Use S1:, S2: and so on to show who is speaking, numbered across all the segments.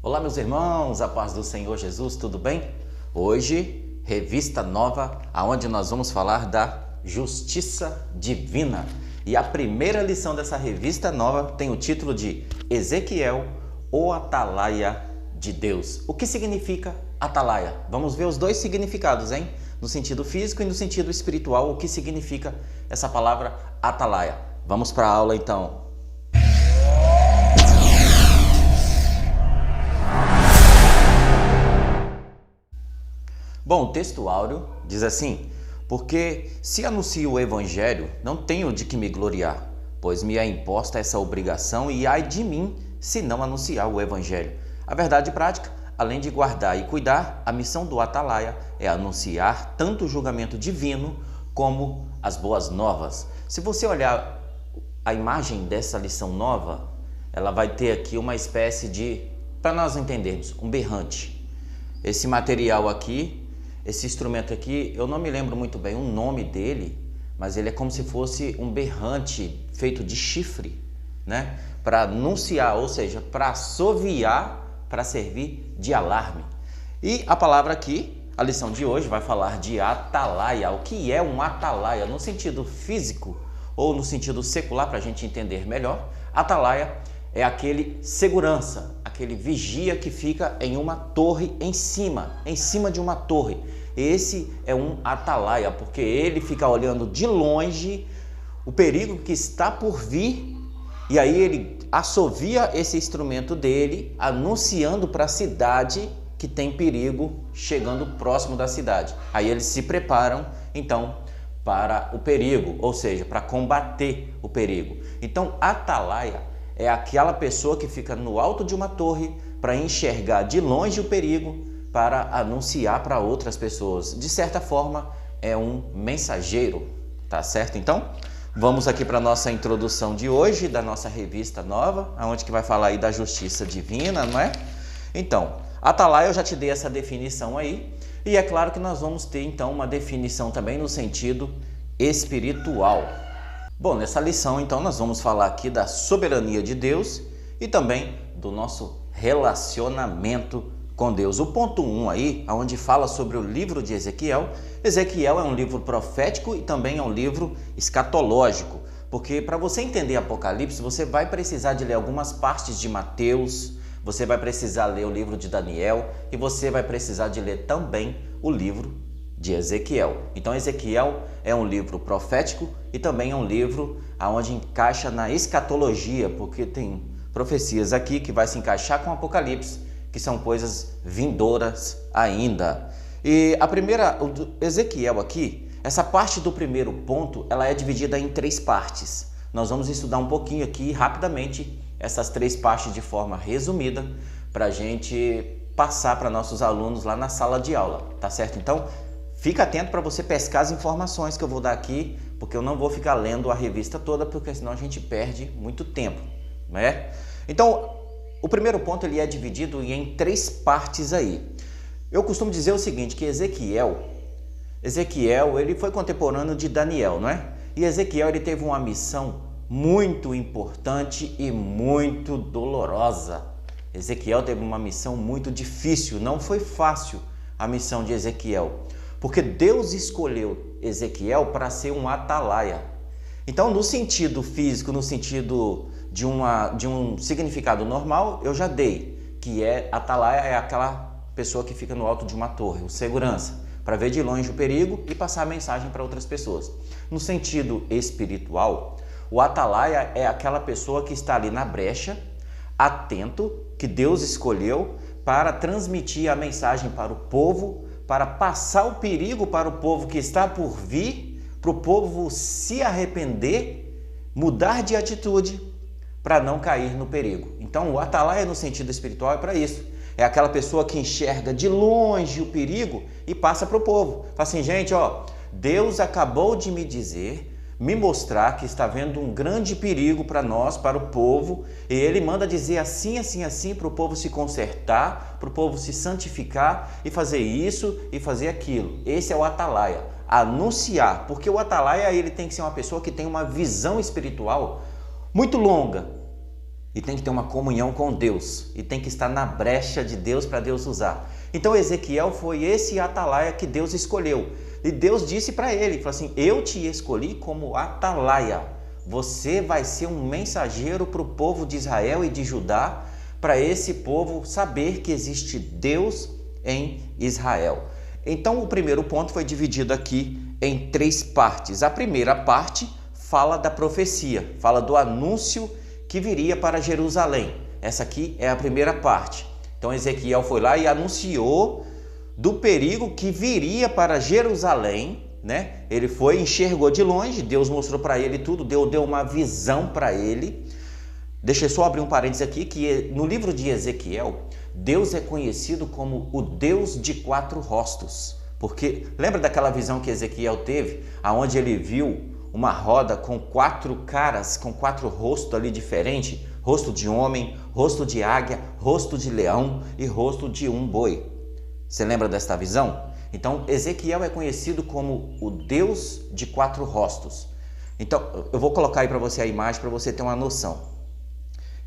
S1: Olá, meus irmãos, a paz do Senhor Jesus, tudo bem? Hoje, revista nova, aonde nós vamos falar da justiça divina. E a primeira lição dessa revista nova tem o título de Ezequiel, o atalaia de Deus. O que significa atalaia? Vamos ver os dois significados, hein? No sentido físico e no sentido espiritual, o que significa essa palavra atalaia. Vamos para a aula então. Bom, o texto áureo diz assim: porque se anuncio o evangelho, não tenho de que me gloriar, pois me é imposta essa obrigação e ai de mim se não anunciar o evangelho. A verdade prática, além de guardar e cuidar, a missão do atalaia é anunciar tanto o julgamento divino como as boas novas. Se você olhar a imagem dessa lição nova, ela vai ter aqui uma espécie de, para nós entendermos, um berrante. Esse material aqui, esse instrumento aqui, eu não me lembro muito bem o nome dele, mas ele é como se fosse um berrante feito de chifre, né? Para anunciar, ou seja, para assoviar, para servir de alarme. E a palavra aqui, a lição de hoje vai falar de atalaia. O que é um atalaia? No sentido físico ou no sentido secular, para a gente entender melhor, atalaia é aquele segurança, aquele vigia que fica em uma torre em cima de uma torre. Esse é um atalaia, porque ele fica olhando de longe o perigo que está por vir e aí ele assovia esse instrumento dele, anunciando para a cidade que tem perigo chegando próximo da cidade. Aí eles se preparam, então, para o perigo, ou seja, para combater o perigo. Então, atalaia é aquela pessoa que fica no alto de uma torre para enxergar de longe o perigo, para anunciar para outras pessoas. De certa forma, é um mensageiro, tá certo? Então, vamos aqui para a nossa introdução de hoje, da nossa revista nova, onde que vai falar aí da justiça divina, não é? Então, atalaia, eu já te dei essa definição aí, e é claro que nós vamos ter então uma definição também no sentido espiritual. Bom, nessa lição, então, nós vamos falar aqui da soberania de Deus e também do nosso relacionamento com Deus. O ponto 1 aí, onde fala sobre o livro de Ezequiel. Ezequiel é um livro profético e também é um livro escatológico, porque para você entender Apocalipse, você vai precisar de ler algumas partes de Mateus, você vai precisar ler o livro de Daniel e você vai precisar de ler também o livro de Ezequiel. Então, Ezequiel é um livro profético e também é um livro onde encaixa na escatologia, porque tem profecias aqui que vai se encaixar com o Apocalipse, que são coisas vindouras ainda. E a primeira, o Ezequiel aqui, essa parte do primeiro ponto, ela é dividida em 3 partes. Nós vamos estudar um pouquinho aqui, rapidamente, essas 3 partes de forma resumida, para a gente passar para nossos alunos lá na sala de aula, tá certo? Então, fica atento para você pescar as informações que eu vou dar aqui, porque eu não vou ficar lendo a revista toda, porque senão a gente perde muito tempo, né? Então, o primeiro ponto ele é dividido em 3 partes aí. Eu costumo dizer o seguinte, que Ezequiel ele foi contemporâneo de Daniel, não é? E Ezequiel ele teve uma missão muito importante e muito dolorosa. Ezequiel teve uma missão muito difícil, não foi fácil a missão de Ezequiel, porque Deus escolheu Ezequiel para ser um atalaia. Então, no sentido físico, no sentido de um significado normal, eu já dei, que atalaia é aquela pessoa que fica no alto de uma torre, o segurança, para ver de longe o perigo e passar a mensagem para outras pessoas. No sentido espiritual, o atalaia é aquela pessoa que está ali na brecha, atento, que Deus escolheu para transmitir a mensagem para o povo, para passar o perigo para o povo que está por vir, para o povo se arrepender, mudar de atitude, para não cair no perigo. Então, o atalaia no sentido espiritual é para isso. É aquela pessoa que enxerga de longe o perigo e passa para o povo. Fala assim, gente, ó, Deus acabou de me dizer, me mostrar que está havendo um grande perigo para nós, para o povo, e ele manda dizer assim, assim, assim, para o povo se consertar, para o povo se santificar e fazer isso e fazer aquilo. Esse é o atalaia, anunciar, porque o atalaia ele tem que ser uma pessoa que tem uma visão espiritual muito longa, e tem que ter uma comunhão com Deus e tem que estar na brecha de Deus para Deus usar. Então Ezequiel foi esse atalaia que Deus escolheu. E Deus disse para ele, falou assim: eu te escolhi como atalaia. Você vai ser um mensageiro para o povo de Israel e de Judá, para esse povo saber que existe Deus em Israel. Então o primeiro ponto foi dividido aqui em 3 partes. A primeira parte fala da profecia, fala do anúncio que viria para Jerusalém. Essa aqui é a primeira parte. Então Ezequiel foi lá e anunciou do perigo que viria para Jerusalém, né? Ele foi, enxergou de longe, Deus mostrou para ele tudo, Deus deu uma visão para ele. Deixa eu só abrir um parênteses aqui, que no livro de Ezequiel, Deus é conhecido como o Deus de 4 rostos. Porque lembra daquela visão que Ezequiel teve, aonde ele viu uma roda com 4 caras, com 4 rostos ali diferentes? Rosto de homem, rosto de águia, rosto de leão e rosto de um boi. Você lembra desta visão? Então Ezequiel é conhecido como o Deus de 4 rostos. Então eu vou colocar aí para você a imagem para você ter uma noção.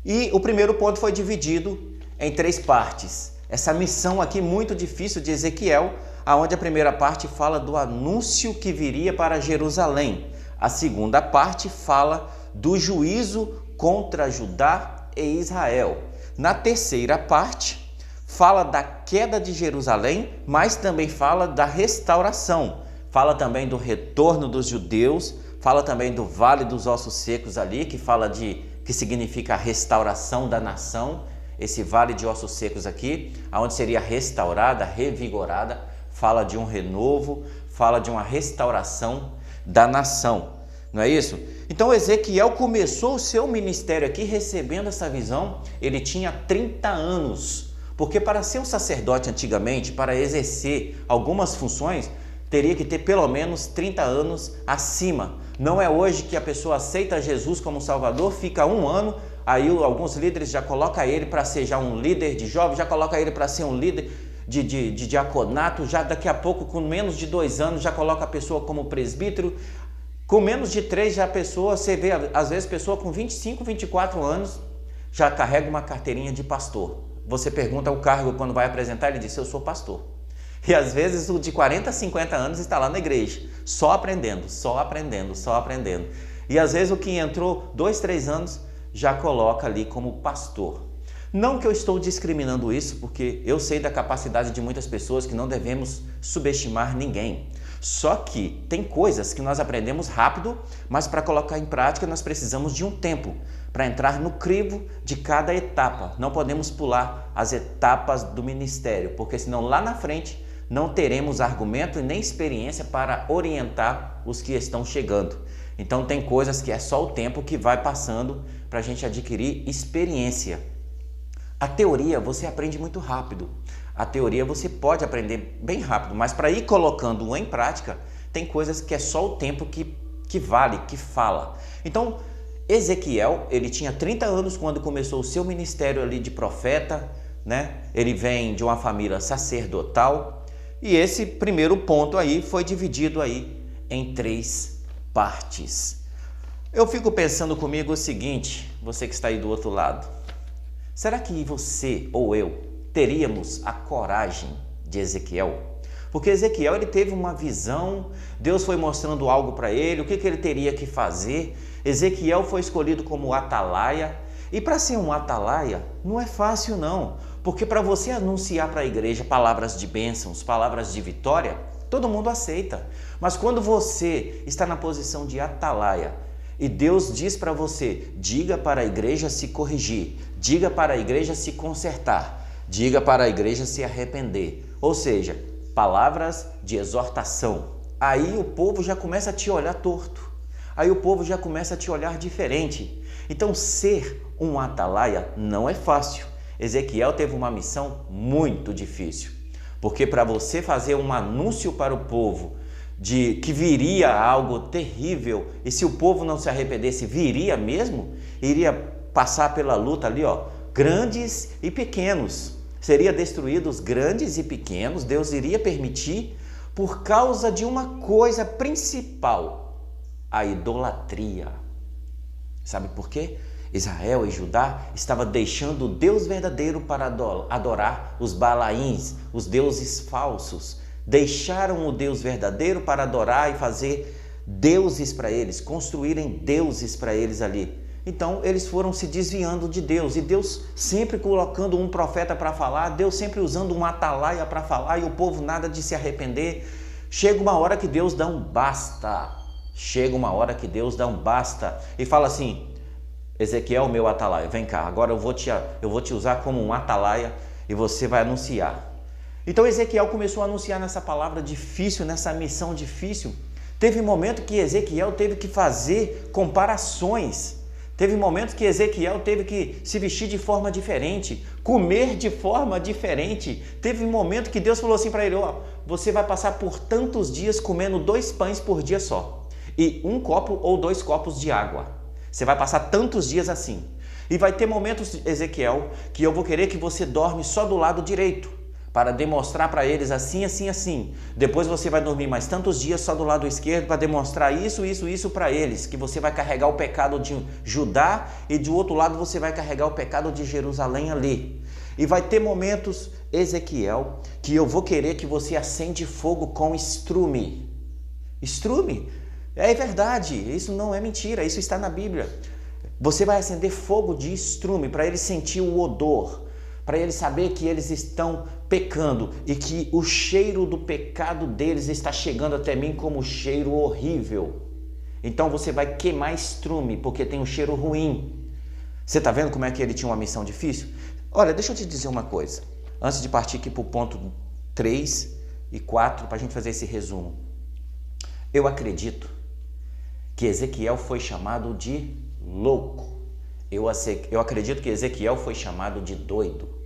S1: E o primeiro ponto foi dividido em 3 partes. Essa missão aqui muito difícil de Ezequiel, aonde a primeira parte fala do anúncio que viria para Jerusalém. A segunda parte fala do juízo contra Judá e Israel. Na terceira parte, fala da queda de Jerusalém, mas também fala da restauração. Fala também do retorno dos judeus, fala também do Vale dos Ossos Secos ali, que significa a restauração da nação. Esse Vale de Ossos Secos aqui, onde seria restaurada, revigorada, fala de um renovo, fala de uma restauração da nação. Não é isso? Então Ezequiel começou o seu ministério aqui recebendo essa visão. Ele tinha 30 anos, porque para ser um sacerdote antigamente, para exercer algumas funções, teria que ter pelo menos 30 anos acima. Não é hoje que a pessoa aceita Jesus como Salvador, fica 1 ano, aí alguns líderes já colocam ele para ser já um líder de jovens, já colocam ele para ser um líder de diaconato, já daqui a pouco, com menos de 2 anos, já coloca a pessoa como presbítero. Com menos de 3 já a pessoa, você vê às vezes pessoa com 25, 24 anos já carrega uma carteirinha de pastor. Você pergunta o cargo quando vai apresentar, ele diz: eu sou pastor. E às vezes o de 40, 50 anos está lá na igreja, só aprendendo, só aprendendo, só aprendendo. E às vezes o que entrou 2, 3 anos já coloca ali como pastor. Não que eu estou discriminando isso, porque eu sei da capacidade de muitas pessoas, que não devemos subestimar ninguém. Só que tem coisas que nós aprendemos rápido, mas para colocar em prática nós precisamos de um tempo para entrar no crivo de cada etapa. Não podemos pular as etapas do ministério, porque senão lá na frente não teremos argumento e nem experiência para orientar os que estão chegando. Então tem coisas que é só o tempo que vai passando para a gente adquirir experiência. A teoria você aprende muito rápido. A teoria você pode aprender bem rápido, mas para ir colocando em prática, tem coisas que é só o tempo que vale, que fala. Então, Ezequiel, ele tinha 30 anos quando começou o seu ministério ali de profeta, né? Ele vem de uma família sacerdotal, e esse primeiro ponto aí foi dividido aí em 3 partes. Eu fico pensando comigo o seguinte, você que está aí do outro lado, será que você ou eu teríamos a coragem de Ezequiel? Porque Ezequiel, ele teve uma visão, Deus foi mostrando algo para ele, o que ele teria que fazer. Ezequiel foi escolhido como atalaia, e para ser um atalaia não é fácil não, porque para você anunciar para a igreja palavras de bênçãos, palavras de vitória, todo mundo aceita. Mas quando você está na posição de atalaia, e Deus diz para você: diga para a igreja se corrigir, diga para a igreja se consertar, diga para a igreja se arrepender. Ou seja, palavras de exortação. Aí o povo já começa a te olhar torto. Aí o povo já começa a te olhar diferente. Então ser um atalaia não é fácil. Ezequiel teve uma missão muito difícil. Porque para você fazer um anúncio para o povo de que viria algo terrível, e se o povo não se arrependesse, viria mesmo, iria passar pela luta ali, ó, grandes e pequenos. Seria destruídos grandes e pequenos, Deus iria permitir por causa de uma coisa principal, a idolatria. Sabe por quê? Israel e Judá estava deixando o Deus verdadeiro para adorar os Balaíns, os deuses falsos. Deixaram o Deus verdadeiro para adorar e fazer deuses para eles, construírem deuses para eles ali. Então eles foram se desviando de Deus, e Deus sempre colocando um profeta para falar, Deus sempre usando um atalaia para falar, e o povo nada de se arrepender. Chega uma hora que Deus dá um basta, e fala assim: Ezequiel, meu atalaia, vem cá, agora eu vou te usar como um atalaia e você vai anunciar. Então Ezequiel começou a anunciar nessa palavra difícil, nessa missão difícil. Teve momento que Ezequiel teve que fazer comparações. Teve momentos que Ezequiel teve que se vestir de forma diferente, comer de forma diferente. Teve um momento que Deus falou assim para ele: ó, você vai passar por tantos dias comendo 2 pães por dia só, e 1 copo ou 2 copos de água. Você vai passar tantos dias assim. E vai ter momentos, Ezequiel, que eu vou querer que você dorme só do lado direito, para demonstrar para eles assim, assim, assim. Depois você vai dormir mais tantos dias só do lado esquerdo para demonstrar isso para eles, que você vai carregar o pecado de Judá e do outro lado você vai carregar o pecado de Jerusalém ali. E vai ter momentos, Ezequiel, que eu vou querer que você acende fogo com estrume. Estrume? É verdade, isso não é mentira, isso está na Bíblia. Você vai acender fogo de estrume para eles sentir o odor, para eles saber que eles estão pecando e que o cheiro do pecado deles está chegando até mim como cheiro horrível. Então você vai queimar estrume, porque tem um cheiro ruim. Você está vendo como é que ele tinha uma missão difícil? Olha, deixa eu te dizer uma coisa, antes de partir aqui para o ponto 3 e 4, para a gente fazer esse resumo. Eu acredito que Ezequiel foi chamado de louco. Eu acredito que Ezequiel foi chamado de doido.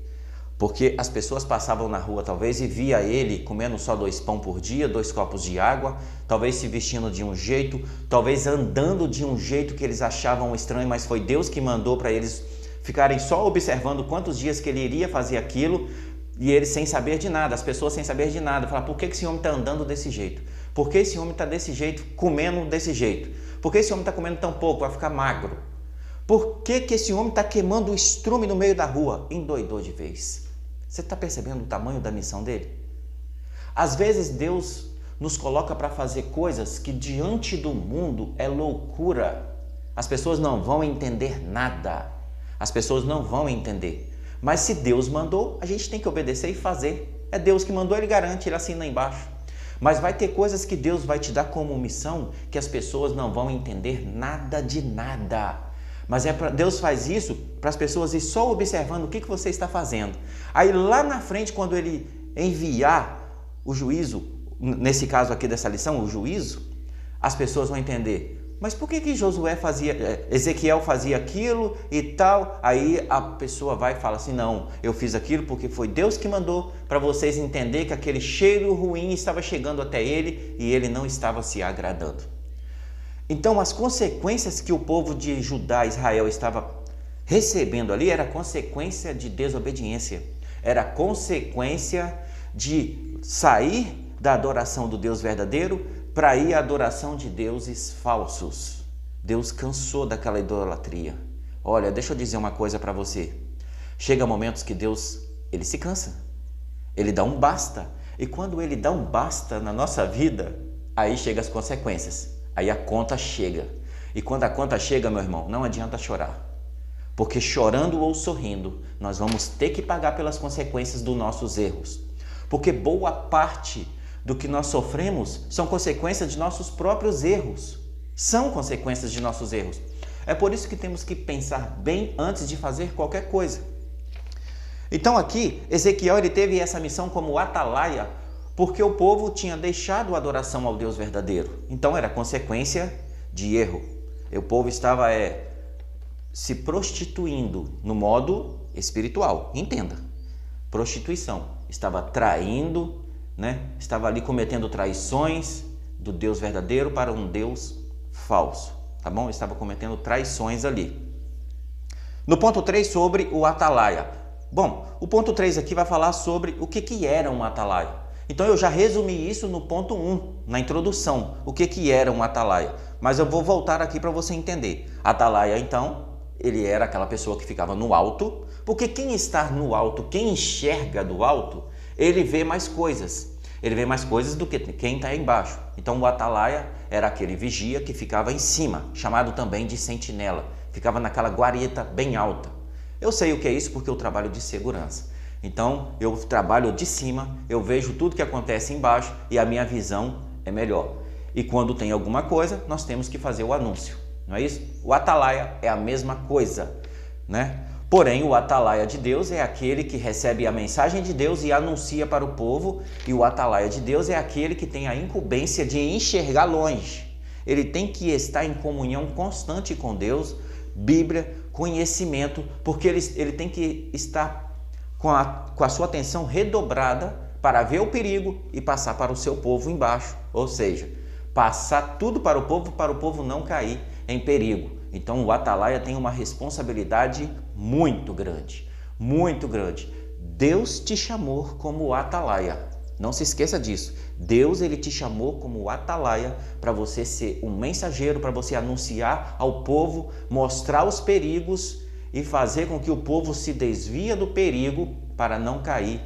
S1: Porque as pessoas passavam na rua talvez e via ele comendo só 2 pães por dia, 2 copos de água, talvez se vestindo de um jeito, talvez andando de um jeito que eles achavam estranho, mas foi Deus que mandou para eles ficarem só observando quantos dias que ele iria fazer aquilo, e eles sem saber de nada, as pessoas sem saber de nada, falar: por que esse homem está andando desse jeito? Por que esse homem está desse jeito, comendo desse jeito? Por que esse homem está comendo tão pouco, vai ficar magro? Por que esse homem está queimando o estrume no meio da rua? Endoidou de vez. Você está percebendo o tamanho da missão dele? Às vezes Deus nos coloca para fazer coisas que diante do mundo é loucura. As pessoas não vão entender nada. As pessoas não vão entender. Mas se Deus mandou, a gente tem que obedecer e fazer. É Deus que mandou, Ele garante, Ele assina embaixo. Mas vai ter coisas que Deus vai te dar como missão que as pessoas não vão entender nada de nada. Mas Deus faz isso para as pessoas ir só observando o que você está fazendo. Aí lá na frente, quando Ele enviar o juízo, nesse caso aqui dessa lição, o juízo, as pessoas vão entender. Mas por que Ezequiel fazia aquilo e tal? Aí a pessoa vai e fala assim: não, eu fiz aquilo porque foi Deus que mandou, para vocês entenderem que aquele cheiro ruim estava chegando até ele e ele não estava se agradando. Então as consequências que o povo de Judá, Israel, estava recebendo ali era consequência de desobediência, era consequência de sair da adoração do Deus verdadeiro para ir à adoração de deuses falsos. Deus cansou daquela idolatria. Olha, deixa eu dizer uma coisa para você. Chega momentos que Deus, Ele se cansa. Ele dá um basta. E quando Ele dá um basta na nossa vida, aí chegam as consequências. Aí a conta chega. E quando a conta chega, meu irmão, não adianta chorar. Porque chorando ou sorrindo, nós vamos ter que pagar pelas consequências dos nossos erros. Porque boa parte do que nós sofremos são consequências de nossos próprios erros. São consequências de nossos erros. É por isso que temos que pensar bem antes de fazer qualquer coisa. Então aqui, Ezequiel ele teve essa missão como atalaia, porque o povo tinha deixado a adoração ao Deus verdadeiro. Então era consequência de erro. O povo estava se prostituindo no modo espiritual. Entenda. Prostituição. Estava traindo, estava ali cometendo traições do Deus verdadeiro para um Deus falso. Tá bom? Estava cometendo traições ali. No ponto 3, sobre o atalaia. Bom, o ponto 3 aqui vai falar sobre o que era um atalaia. Então eu já resumi isso no ponto 1, na introdução, o que era um atalaia. Mas eu vou voltar aqui para você entender. Atalaia, então, ele era aquela pessoa que ficava no alto, porque quem está no alto, quem enxerga do alto, ele vê mais coisas. Ele vê mais coisas do que quem está embaixo. Então o atalaia era aquele vigia que ficava em cima, chamado também de sentinela. Ficava naquela guarita bem alta. Eu sei o que é isso porque eu trabalho de segurança. Então eu trabalho de cima, eu vejo tudo que acontece embaixo e a minha visão é melhor. E quando tem alguma coisa, nós temos que fazer o anúncio, não é isso? O atalaia é a mesma coisa, né? Porém, o atalaia de Deus é aquele que recebe a mensagem de Deus e anuncia para o povo, e o atalaia de Deus é aquele que tem a incumbência de enxergar longe. Ele tem que estar em comunhão constante com Deus, Bíblia, conhecimento, porque ele tem que estar com a sua atenção redobrada para ver o perigo e passar para o seu povo embaixo, ou seja, passar tudo para o povo não cair em perigo. Então o atalaia tem uma responsabilidade muito grande, muito grande. Deus te chamou como atalaia. Não se esqueça disso. Deus ele te chamou como atalaia para você ser um mensageiro, para você anunciar ao povo, mostrar os perigos e fazer com que o povo se desvie do perigo para não cair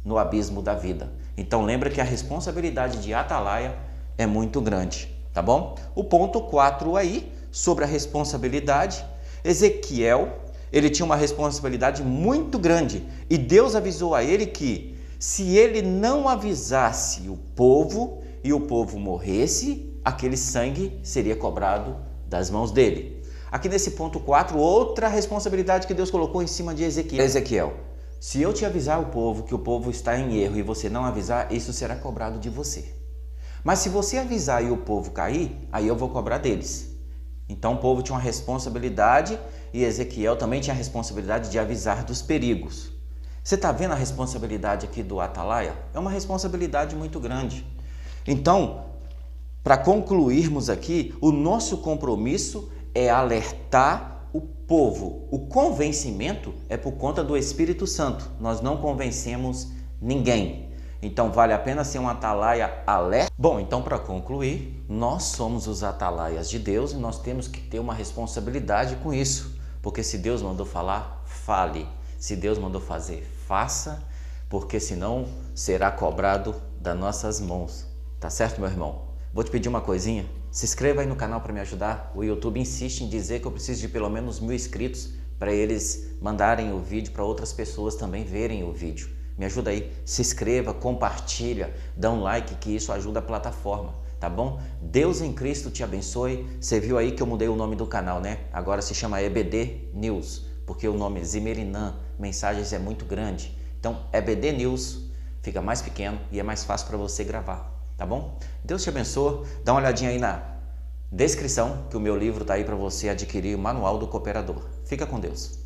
S1: no abismo da vida. Então lembra que a responsabilidade de atalaia é muito grande, tá bom? O ponto 4 aí, sobre a responsabilidade, Ezequiel, ele tinha uma responsabilidade muito grande e Deus avisou a ele que se ele não avisasse o povo e o povo morresse, aquele sangue seria cobrado das mãos dele. Aqui nesse ponto 4, outra responsabilidade que Deus colocou em cima de Ezequiel. Ezequiel, se eu te avisar o povo que o povo está em erro e você não avisar, isso será cobrado de você. Mas se você avisar e o povo cair, aí eu vou cobrar deles. Então o povo tinha uma responsabilidade e Ezequiel também tinha a responsabilidade de avisar dos perigos. Você está vendo a responsabilidade aqui do atalaia? É uma responsabilidade muito grande. Então, para concluirmos aqui, o nosso compromisso é alertar o povo. O convencimento é por conta do Espírito Santo. Nós não convencemos ninguém. Então vale a pena ser um atalaia alerta? Bom, então para concluir, nós somos os atalaias de Deus e nós temos que ter uma responsabilidade com isso. Porque se Deus mandou falar, fale. Se Deus mandou fazer, faça. Porque senão será cobrado das nossas mãos. Tá certo, meu irmão? Vou te pedir uma coisinha. Se inscreva aí no canal para me ajudar. O YouTube insiste em dizer que eu preciso de pelo menos 1000 inscritos para eles mandarem o vídeo para outras pessoas também verem o vídeo. Me ajuda aí, se inscreva, compartilha, dá um like que isso ajuda a plataforma, tá bom? Deus em Cristo te abençoe. Você viu aí que eu mudei o nome do canal, né? Agora se chama EBD News, porque o nome Zimerinan Mensagens é muito grande. Então, EBD News fica mais pequeno e é mais fácil para você gravar, tá bom? Deus te abençoe. Dá uma olhadinha aí na descrição que o meu livro tá aí para você adquirir o Manual do Cooperador. Fica com Deus.